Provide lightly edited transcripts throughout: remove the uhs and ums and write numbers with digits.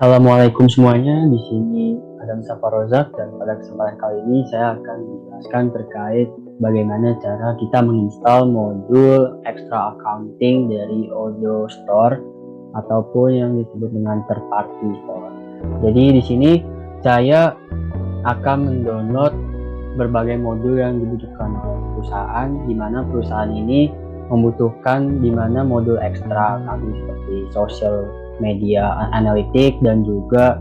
Assalamualaikum semuanya, di sini Adam Safarozak dan pada kesempatan kali ini saya akan menjelaskan terkait bagaimana cara kita menginstal modul extra accounting dari Odoo Store ataupun yang disebut dengan third party store. Jadi di sini saya akan mendownload berbagai modul yang dibutuhkan oleh perusahaan, di mana perusahaan ini membutuhkan modul ekstra kami seperti social media analytics dan juga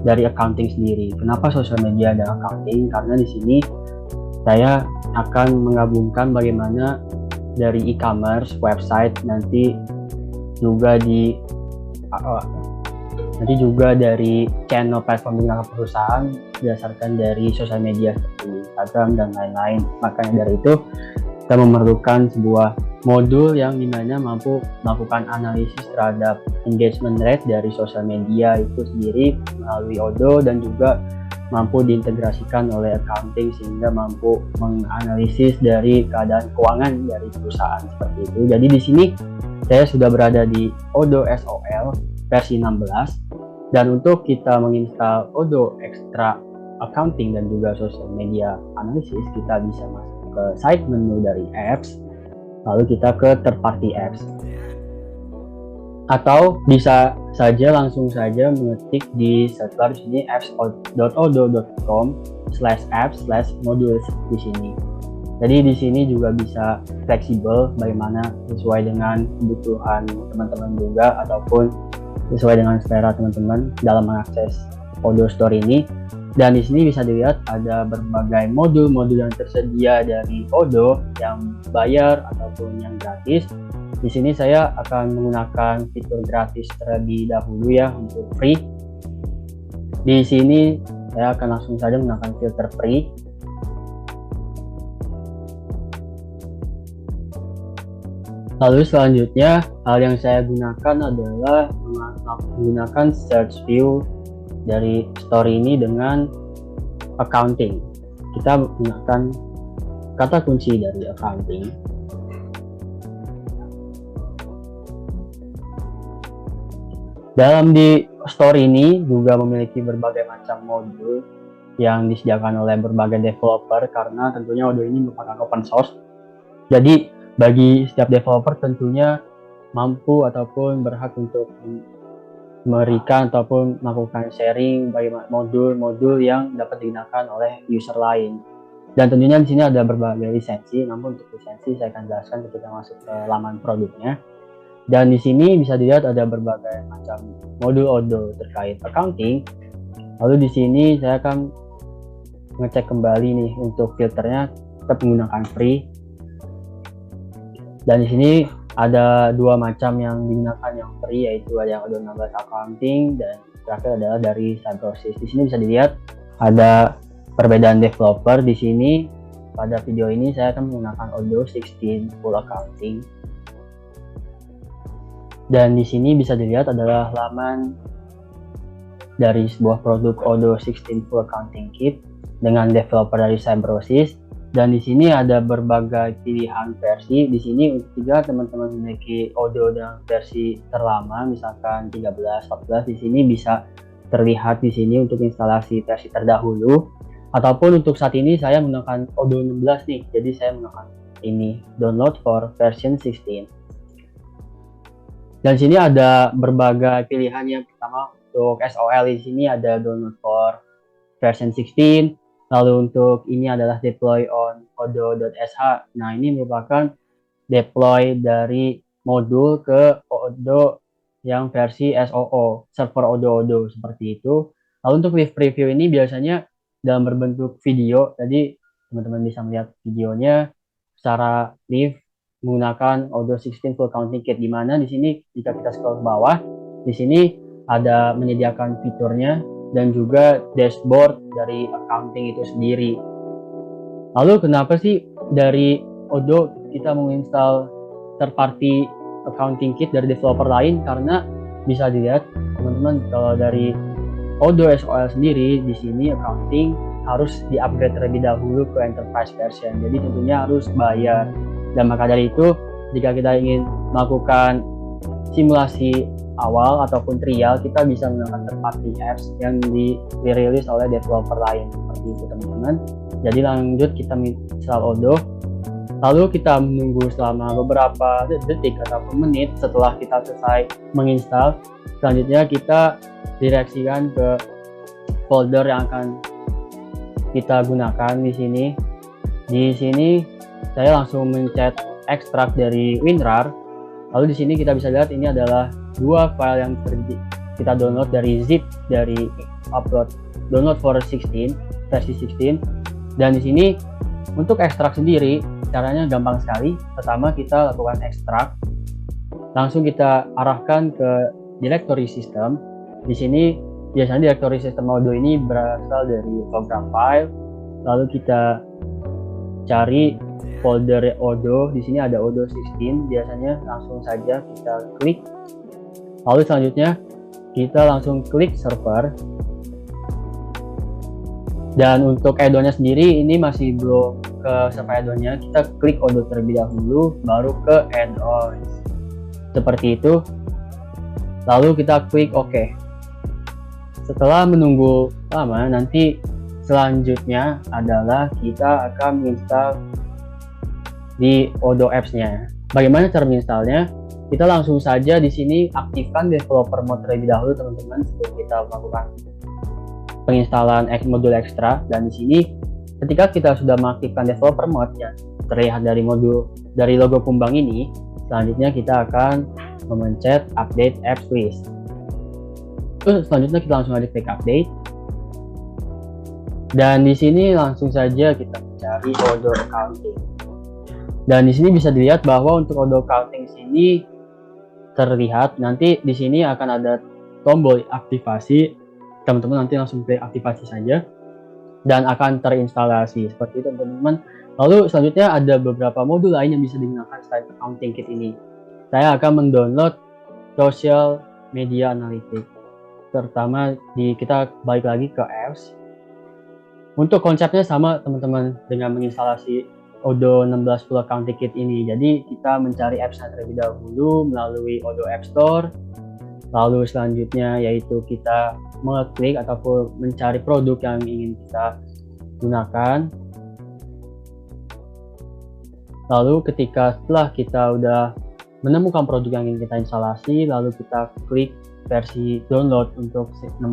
dari accounting sendiri. Kenapa social media dan accounting? Karena di sini saya akan menggabungkan bagaimana dari e-commerce website nanti juga dari channel platform dengan perusahaan berdasarkan dari sosial media seperti Instagram dan lain-lain. Makanya dari itu kita memerlukan sebuah modul yang dimana mampu melakukan analisis terhadap engagement rate dari sosial media itu sendiri melalui Odoo dan juga mampu diintegrasikan oleh accounting sehingga mampu menganalisis dari keadaan keuangan dari perusahaan seperti itu. Jadi di sini saya sudah berada di Odoo SOL versi 16 dan untuk kita menginstal Odoo Extra Accounting dan juga Social Media Analysis kita bisa masuk ke side menu dari apps, lalu kita ke third party apps, atau bisa saja langsung saja mengetik di search bar di sini apps.odoo.com/apps/modules di sini. Jadi di sini juga bisa fleksibel bagaimana sesuai dengan kebutuhan teman-teman juga ataupun sesuai dengan selera teman-teman dalam mengakses Odoo Store ini. Dan di sini bisa dilihat ada berbagai modul-modul yang tersedia dari Odoo yang bayar ataupun yang gratis. Di sini saya akan menggunakan fitur gratis terlebih dahulu ya untuk free. Di sini saya akan langsung saja menggunakan filter free. Lalu selanjutnya hal yang saya gunakan adalah menggunakan search view dari story ini dengan accounting. Kita menggunakan kata kunci dari accounting. Dalam di story ini juga memiliki berbagai macam modul yang disediakan oleh berbagai developer karena tentunya Odoo ini merupakan open source. Jadi bagi setiap developer tentunya mampu ataupun berhak untuk memberikan ataupun melakukan sharing bagaimana modul-modul yang dapat digunakan oleh user lain. Dan tentunya di sini ada berbagai lisensi, namun untuk lisensi saya akan jelaskan ketika masuk ke laman produknya. Dan di sini bisa dilihat ada berbagai macam modul Odoo terkait accounting. Lalu di sini saya akan ngecek kembali nih untuk filternya tetap menggunakan free. Dan di sini ada dua macam yang digunakan yang free, yaitu ada yang Odoo 16 accounting dan terakhir adalah dari Cybrosys. Di sini bisa dilihat ada perbedaan developer. Di sini pada video ini saya akan menggunakan Odoo 16 full accounting. Dan di sini bisa dilihat adalah laman dari sebuah produk Odoo 16 full accounting kit dengan developer dari Cybrosys. Dan di sini ada berbagai pilihan versi. Di sini jika teman-teman memiliki Odoo dengan versi terlama, misalkan 13, 14, di sini bisa terlihat di sini untuk instalasi versi terdahulu. Ataupun untuk saat ini saya menggunakan Odoo 16 nih, jadi saya menggunakan ini download for version 16. Dan di sini ada berbagai pilihan. Yang pertama untuk SOL di sini ada download for version 16. Lalu untuk ini adalah deploy on odoo.sh. Nah, ini merupakan deploy dari modul ke Odoo yang versi SOO, server Odoo seperti itu. Lalu untuk live preview ini biasanya dalam berbentuk video. Jadi teman-teman bisa melihat videonya secara live menggunakan Odoo 16 full accounting kit, di mana di sini jika kita scroll ke bawah, di sini ada menyediakan fiturnya dan juga dashboard dari accounting itu sendiri. Lalu kenapa sih dari Odoo kita menginstal third party accounting kit dari developer lain? Karena bisa dilihat teman-teman kalau dari Odoo SOL sendiri di sini accounting harus di-upgrade terlebih dahulu ke enterprise version. Jadi tentunya harus bayar. Dan maka dari itu jika kita ingin melakukan simulasi awal ataupun trial, kita bisa menggunakan third party apps yang dirilis oleh developer lain seperti itu teman-teman. Jadi lanjut kita install Odoo, lalu kita menunggu selama beberapa detik ataupun menit setelah kita selesai menginstal. Selanjutnya kita direksikan ke folder yang akan kita gunakan di sini. Di sini saya langsung mencet ekstrak dari WinRAR. Lalu di sini kita bisa lihat ini adalah dua file yang kita download dari zip dari upload download for 16 versi 16. Dan di sini untuk ekstrak sendiri caranya gampang sekali. Pertama kita lakukan ekstrak, langsung kita arahkan ke directory system. Di sini biasanya directory system Odoo ini berasal dari program file. Lalu kita cari folder Odoo. Di sini ada Odoo 16. Biasanya langsung saja kita klik. Lalu selanjutnya kita langsung klik server. Dan untuk add-onnya sendiri ini masih belum ke server add-onnya. Kita klik Odoo terlebih dahulu, baru ke add-ons. Seperti itu. Lalu kita klik OK. Setelah menunggu lama, nanti selanjutnya adalah kita akan menginstal di Odoo Apps-nya. Bagaimana cara menginstalnya? Kita langsung saja di sini aktifkan developer mode terlebih dahulu teman-teman sebelum kita melakukan penginstalan modul ekstra. Dan di sini ketika kita sudah mengaktifkan developer mode yang terlihat dari logo kumbang ini, selanjutnya kita akan memencet update apps list. Terus selanjutnya kita langsung aja klik update. Dan di sini langsung saja kita mencari Odoo Accounting. Dan di sini bisa dilihat bahwa untuk Odoo Accounting sini terlihat nanti di sini akan ada tombol aktivasi. Teman-teman nanti langsung klik aktivasi saja dan akan terinstalasi seperti itu teman-teman. Lalu selanjutnya ada beberapa modul lain yang bisa digunakan selain Accounting Kit ini. Saya akan mendownload Social Media Analytics. Terutama kita balik lagi ke apps. Untuk konsepnya sama teman-teman dengan menginstalasi Odoo 16 Full Accounting Kit ini. Jadi kita mencari apps terlebih dahulu melalui Odoo App Store. Lalu selanjutnya yaitu kita mengklik ataupun mencari produk yang ingin kita gunakan. Lalu setelah kita udah menemukan produk yang ingin kita instalasi, lalu kita klik versi download untuk 16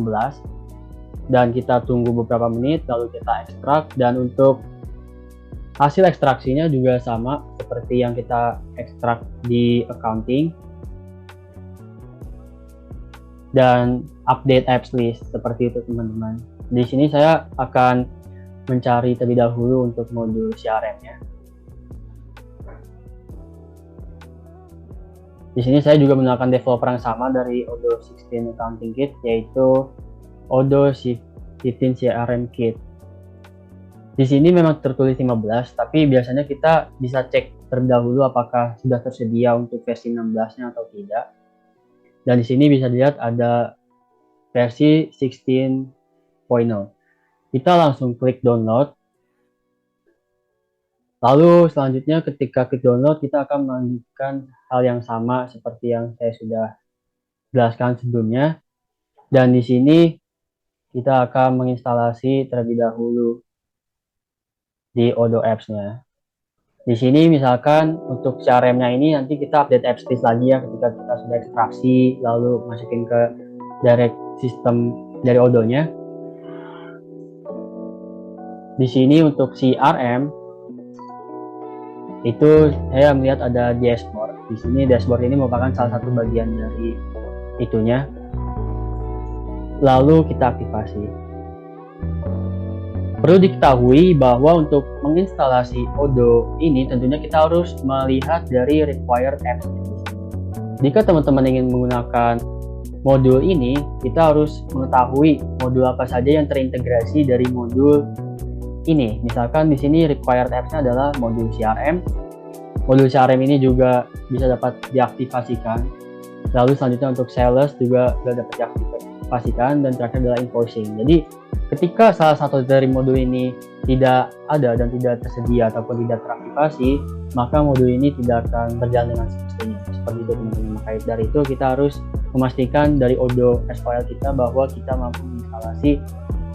dan kita tunggu beberapa menit, lalu kita ekstrak. Dan untuk hasil ekstraksinya juga sama seperti yang kita ekstrak di accounting dan update apps list seperti itu teman-teman. Di sini saya akan mencari terlebih dahulu untuk modul CRM-nya. Di sini saya juga menggunakan developer yang sama dari Odoo 16 Accounting Kit, yaitu Odoo 15 CRM Kit. Di sini memang tertulis 15, tapi biasanya kita bisa cek terlebih dahulu apakah sudah tersedia untuk versi 16-nya atau tidak. Dan di sini bisa dilihat ada versi 16.0. Kita langsung klik download. Lalu selanjutnya ketika klik download, kita akan melanjutkan hal yang sama seperti yang saya sudah jelaskan sebelumnya. Dan di sini kita akan menginstalasi terlebih dahulu di Odoo Apps-nya. Di sini misalkan untuk CRM-nya ini nanti kita update apps list lagi ya ketika kita sudah ekstraksi lalu masukin ke direct system dari Odoo-nya. Di sini untuk CRM itu saya melihat ada dashboard. Di sini dashboard ini merupakan salah satu bagian dari itunya. Lalu kita aktifasi. Perlu diketahui bahwa untuk menginstalasi Odoo ini tentunya kita harus melihat dari required apps. Jika teman-teman ingin menggunakan modul ini, kita harus mengetahui modul apa saja yang terintegrasi dari modul ini. Misalkan di sini required apps-nya adalah modul CRM. Modul CRM ini juga bisa dapat diaktifasikan. Lalu selanjutnya untuk sales juga dapat diaktifasikan, dan terakhir adalah invoicing. Jadi ketika salah satu dari modul ini tidak ada dan tidak tersedia ataupun tidak teraktivasi, maka modul ini tidak akan berjalan dengan semestinya. seperti itu teman-teman. Maka dari itu kita harus memastikan dari Odoo SQL kita bahwa kita mampu menginstalasi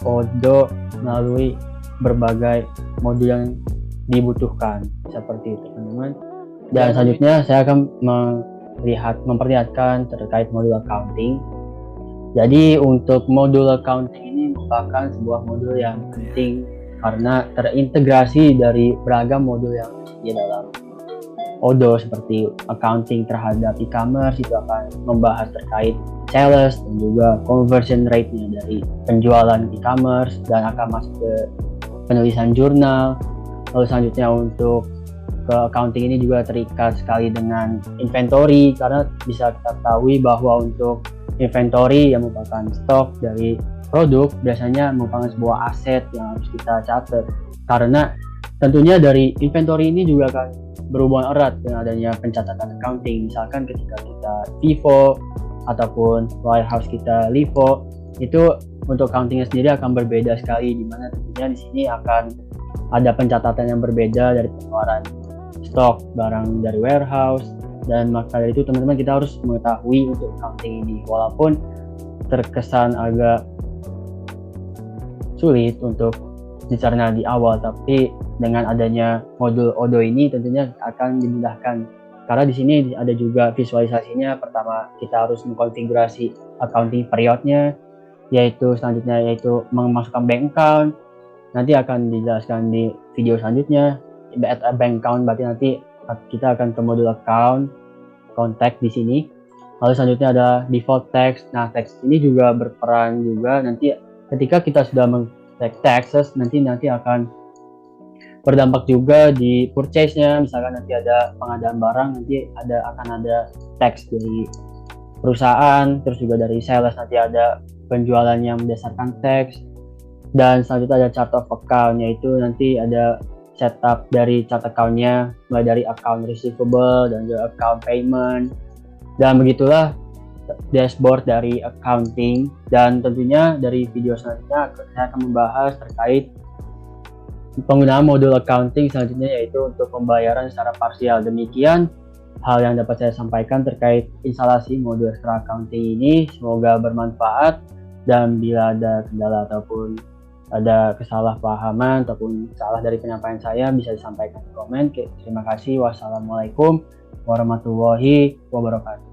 Odoo melalui berbagai modul yang dibutuhkan, seperti itu teman-teman. Dan selanjutnya saya akan memperlihatkan terkait modul accounting. Jadi untuk modul accounting ini merupakan sebuah modul yang penting karena terintegrasi dari beragam modul yang di dalam Odoo, seperti accounting terhadap e-commerce itu akan membahas terkait sales dan juga conversion rate-nya dari penjualan e-commerce dan akan masuk ke penulisan jurnal. Lalu selanjutnya untuk ke accounting ini juga terikat sekali dengan inventory, karena bisa kita ketahui bahwa untuk inventory yang merupakan stok dari produk biasanya merupakan sebuah aset yang harus kita catat, karena tentunya dari inventory ini juga akan berhubungan erat dengan adanya pencatatan accounting. Misalkan ketika kita FIFO ataupun warehouse kita LIFO, itu untuk accountingnya sendiri akan berbeda sekali, di mana tentunya di sini akan ada pencatatan yang berbeda dari pengeluaran stok barang dari warehouse. Dan maka dari itu teman-teman kita harus mengetahui untuk accounting ini, walaupun terkesan agak sulit untuk dicerna di awal, tapi dengan adanya modul Odoo ini tentunya akan dimudahkan, karena di sini ada juga visualisasinya. Pertama kita harus mengkonfigurasi accounting periodnya, yaitu selanjutnya yaitu memasukkan bank account. Nanti akan dijelaskan di video selanjutnya. Bank account berarti nanti kita akan ke modul account, contact di sini. Lalu selanjutnya ada default tax. Nah, tax ini juga berperan juga nanti ketika kita sudah meng-take taxes, nanti akan berdampak juga di purchase-nya. Misalkan nanti ada pengadaan barang, nanti akan ada tax dari perusahaan, terus juga dari sales nanti ada penjualan yang berdasarkan tax. Dan selanjutnya ada chart of account, yaitu nanti ada setup dari chart account-nya, mulai dari account receivable dan juga account payment. Dan begitulah dashboard dari accounting. Dan tentunya dari video selanjutnya saya akan membahas terkait penggunaan modul accounting selanjutnya, yaitu untuk pembayaran secara parsial. Demikian hal yang dapat saya sampaikan terkait instalasi modul extra accounting ini. Semoga bermanfaat, dan bila ada kendala ataupun ada kesalahpahaman ataupun salah dari penyampaian saya bisa disampaikan di komen. Terima kasih. Wassalamualaikum warahmatullahi wabarakatuh.